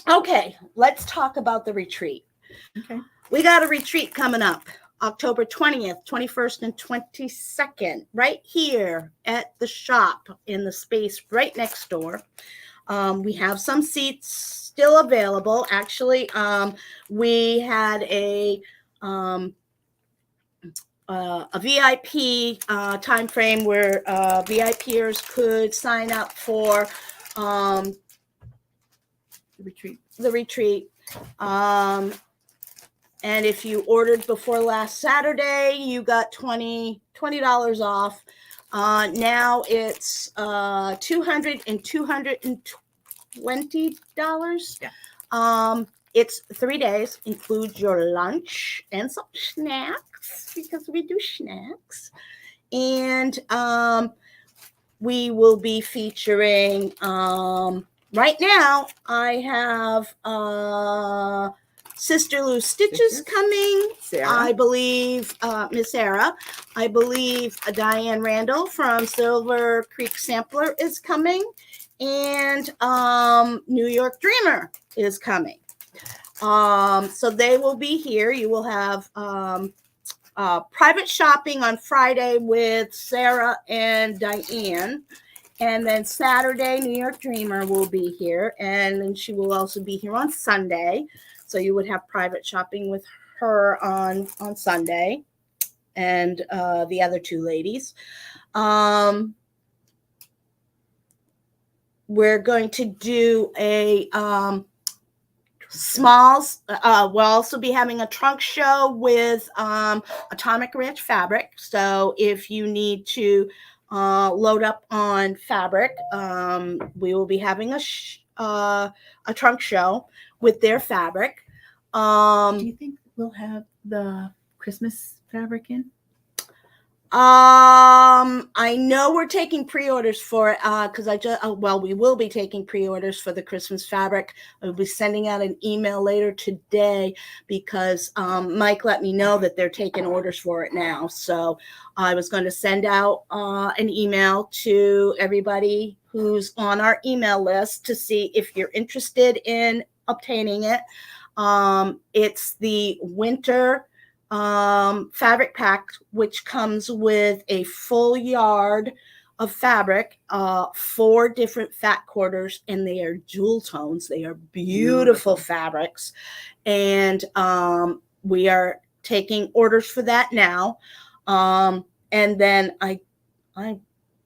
Okay, let's talk about the retreat. Okay. We got a retreat coming up, October 20th, 21st, and 22nd, right here at the shop in the space right next door. We have some seats still available. Actually, we had a a VIP time frame where VIPers could sign up for the retreat. And if you ordered before last Saturday, you got $20 off. Now it's $200 and $220. Yeah. It's 3 days, includes your lunch and some snacks, because we do snacks. And we will be featuring right now I have Sister Lou Stitches coming. Sarah. I believe Miss Sarah. I believe Diane Randall from Silver Creek Sampler is coming, and New York Dreamer is coming. So they will be here. You will have private shopping on Friday with Sarah and Diane. And then Saturday, New York Dreamer will be here. And then she will also be here on Sunday. So you would have private shopping with her on Sunday, and the other two ladies. We're going to do a smalls. We'll also be having a trunk show with Atomic Ranch Fabric. So if you need to load up on fabric, we will be having a trunk show with their fabric. Do you think we'll have the Christmas fabric in? I know we're taking pre-orders for it because we will be taking pre-orders for the Christmas fabric. I'll be sending out an email later today because Mike let me know that they're taking orders for it now. So I was going to send out an email to everybody who's on our email list to see if you're interested in obtaining it. It's the winter fabric pack, which comes with a full yard of fabric, 4 different fat quarters, and they are jewel tones. They are beautiful fabrics, and we are taking orders for that now. And then I'm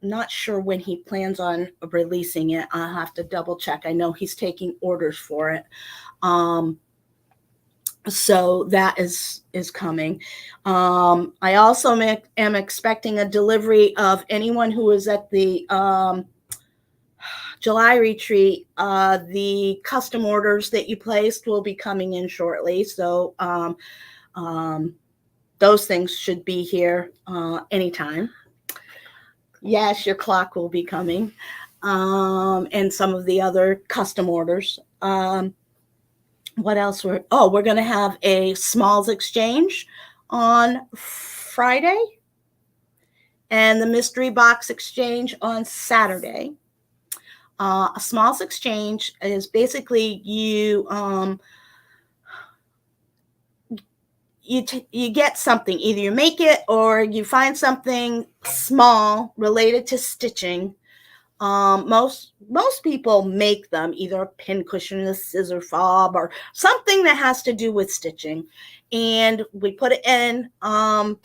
not sure when he plans on releasing it. I'll have to double check. I know he's taking orders for it. So that is coming. I also am expecting a delivery of anyone who is at the July retreat. The custom orders that you placed will be coming in shortly. So those things should be here anytime. Yes, your clock will be coming. And some of the other custom orders. What else? We're going to have a smalls exchange on Friday and the mystery box exchange on Saturday. A smalls exchange is basically you get something. Either you make it or you find something small related to stitching. Most people make them, either a pin cushion, a scissor fob, or something that has to do with stitching, and we put it in a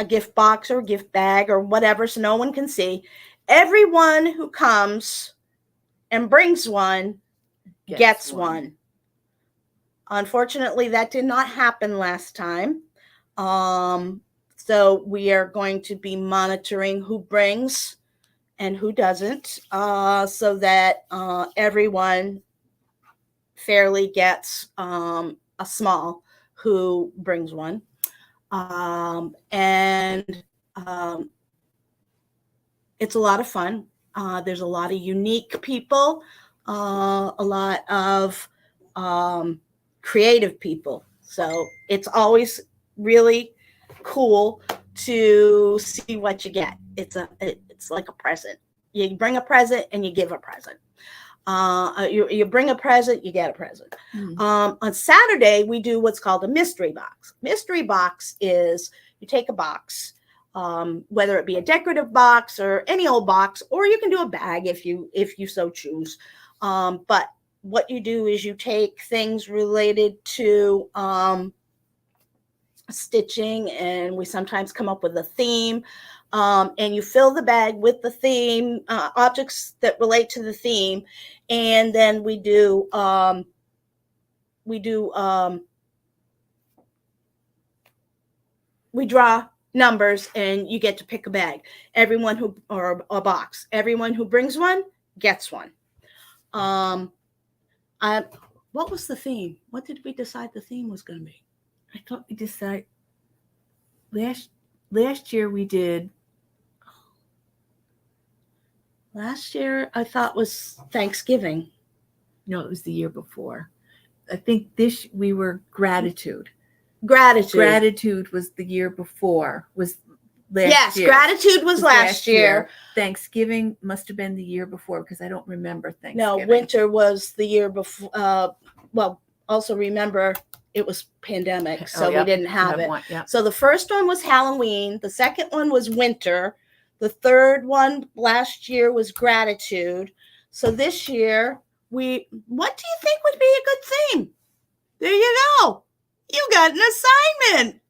gift box or gift bag or whatever, so no one can see. Everyone who comes and brings one gets one. Unfortunately, that did not happen last time. So we are going to be monitoring who brings and who doesn't, so that everyone fairly gets a small who brings one. And it's a lot of fun. There's a lot of unique people, a lot of creative people. So it's always really cool to see what you get. It's like a present. You bring a present and you give a present. You bring a present, you get a present. On Saturday, we do what's called a mystery box. Mystery box is you take a box, whether it be a decorative box or any old box, or you can do a bag if you so choose. But what you do is you take things related to stitching, and we sometimes come up with a theme. And you fill the bag with the theme, objects that relate to the theme, and then we draw numbers, and you get to pick a bag. Or a box. Everyone who brings one gets one. What was the theme? What did we decide the theme was going to be? I thought we decided last year we did. Last year I thought was Thanksgiving. No, it was the year before. I think we were gratitude. Gratitude was the year before. Was last year. Yes, gratitude was last year. Thanksgiving must have been the year before because I don't remember Thanksgiving. No, winter was the year before. Also remember it was pandemic, so we didn't have it. So the first one was Halloween. The second one was winter. The third one last year was gratitude. So this year, what do you think would be a good theme? There you go. You got an assignment.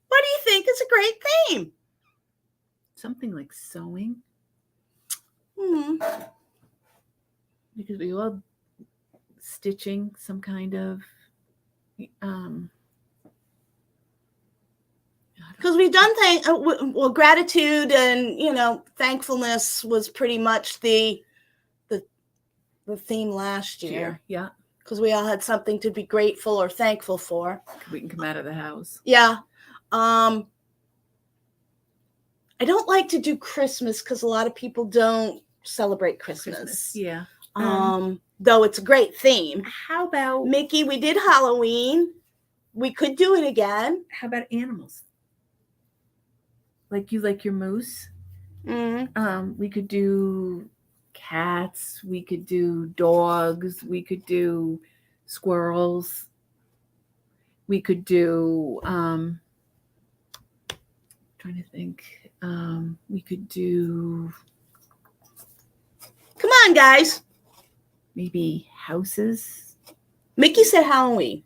What do you think is a great theme? Something like sewing. Mm-hmm. Because we love stitching some kind of because we've done things, gratitude and thankfulness was pretty much the theme last year. Yeah, because we all had something to be grateful or thankful for. We can come out of the house. Yeah. I don't like to do Christmas because a lot of people don't celebrate Christmas. Yeah. Though it's a great theme. How about Mickey? We did Halloween. We could do it again. How about animals? Like you like your moose? Mm-hmm. We could do cats. We could do dogs. We could do squirrels. We could do trying to think. We could do. Come on, guys. Maybe houses. Mickey said Halloween.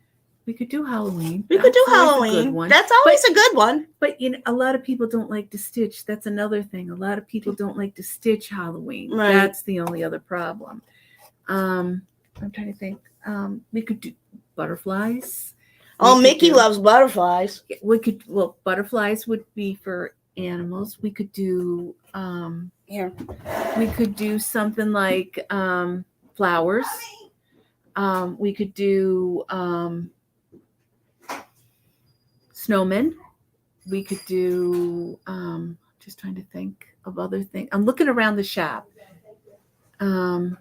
We could do Halloween. We could do Halloween. That's always a good one. But a lot of people don't like to stitch. That's another thing. A lot of people don't like to stitch Halloween. Right. That's the only other problem. I'm trying to think. We could do butterflies. Mickey loves butterflies. Butterflies would be for animals. We could do Here. We could do something like flowers. We could do snowmen. We could do just trying to think of other things. I'm looking around the shop. I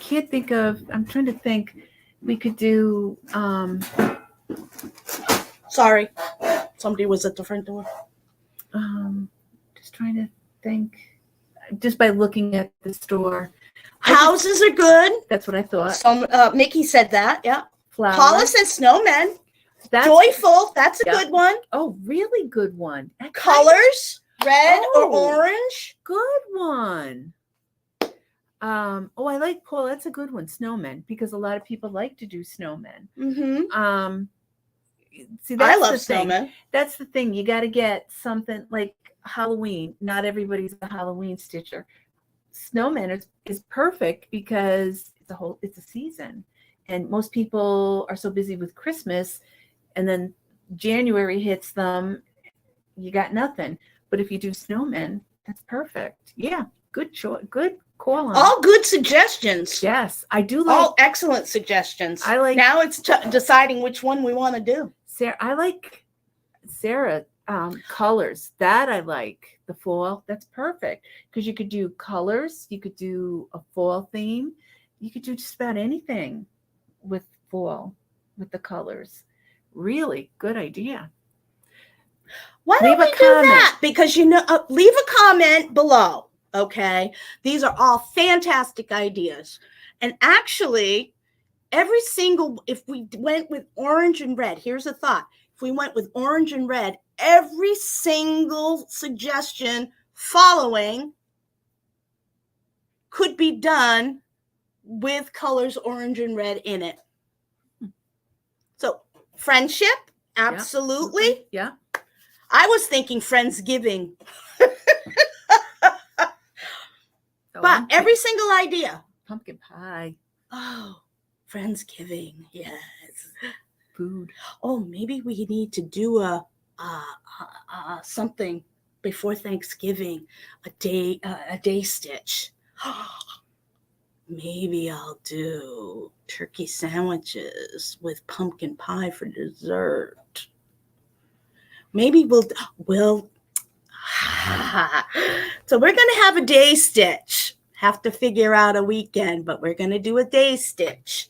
can't think of. I'm trying to think. We could do. Sorry, somebody was at the front door. Just trying to think. Just by looking at the store. Houses are good. That's what I thought. Mickey said that. Yeah. Flowers. Paula said snowmen. Joyful. That's a good one. Oh, really good one. Colors. Red or orange. Good one. I like Paul. That's a good one. Snowmen, because a lot of people like to do snowmen. Mm-hmm. See, that's I love the thing. snowmen. That's the thing. You got to get something like Halloween. Not everybody's a Halloween stitcher. Snowmen is perfect because it's a season, and most people are so busy with Christmas, and then January hits them. You got nothing. But if you do snowmen, that's perfect. Yeah, good choice. Good call on. All good suggestions. Yes, I do like. All excellent suggestions. I like. Now it's deciding which one we want to do. I like Sarah colors. That I like. The fall. That's perfect because you could do colors. You could do a fall theme. You could do just about anything with fall with the colors. Really good idea. Why don't we do that? Because leave a comment below. Okay, these are all fantastic ideas, and actually, if we went with orange and red, here's a thought: if we went with orange and red, every single suggestion following could be done with colors orange and red in it. So friendship, absolutely. Yeah. I was thinking Friendsgiving, but every single idea. Pumpkin pie. Oh, Friendsgiving, yes. Food. Oh, maybe we need to do a something before Thanksgiving, a day stitch. Maybe I'll do turkey sandwiches with pumpkin pie for dessert. Maybe we'll so we're gonna have a day stitch. Have to figure out a weekend, but we're gonna do a day stitch.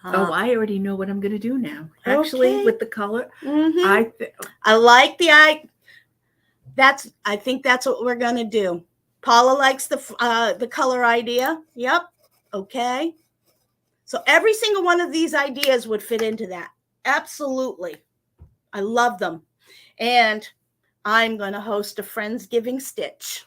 I already know what I'm going to do now. Actually, Okay. with the color, I like the I think that's what we're going to do. Paula likes the color idea. Yep. Okay. So every single one of these ideas would fit into that. Absolutely. I love them. And I'm going to host a Friendsgiving stitch.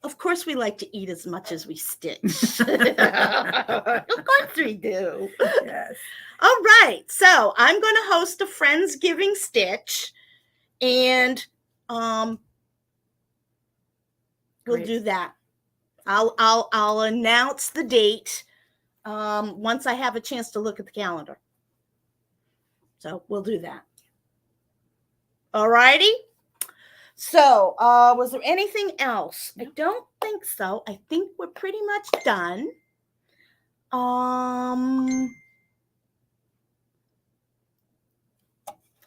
Of course, we like to eat as much as we stitch. Of course we do. Yes. All right. So I'm going to host a Friendsgiving stitch, and we'll do that. I'll announce the date once I have a chance to look at the calendar. So we'll do that. All righty. So, was there anything else? I don't think so. I think we're pretty much done.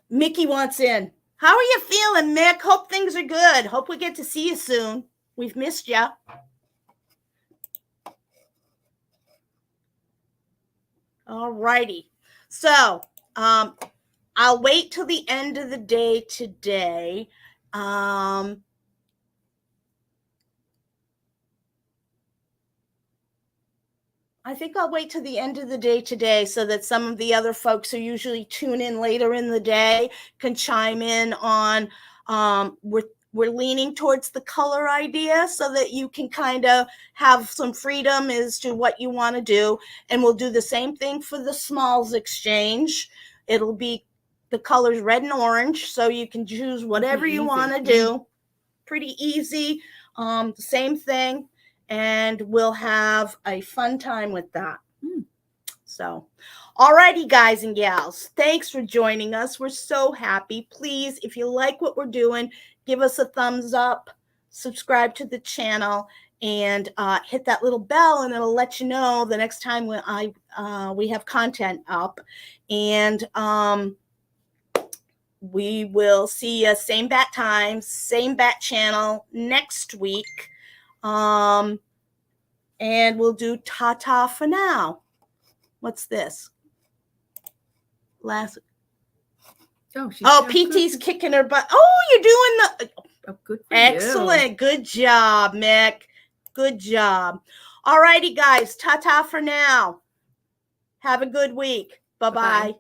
Mickey wants in. How are you feeling, Mick? Hope things are good. Hope we get to see you soon. We've missed you. All righty. So, I'll wait till the end of the day today. I think I'll wait till the end of the day today so that some of the other folks who usually tune in later in the day can chime in on we're leaning towards the color idea so that you can kind of have some freedom as to what you want to do. And we'll do the same thing for the smalls exchange. It'll be the colors red and orange, so you can choose whatever you want to do. Pretty easy. The same thing. And we'll have a fun time with that. So, all righty, guys and gals, thanks for joining us. We're so happy. Please, if you like what we're doing, give us a thumbs up, subscribe to the channel, and hit that little bell, and it'll let you know the next time when we have content up. And we will see you same bat time, same bat channel next week. And we'll do ta-ta for now. What's this? PT's kicking her butt. Oh, you're doing the good for excellent. You. Good job, Mick. Good job. All righty, guys. Ta-ta for now. Have a good week. Bye-bye.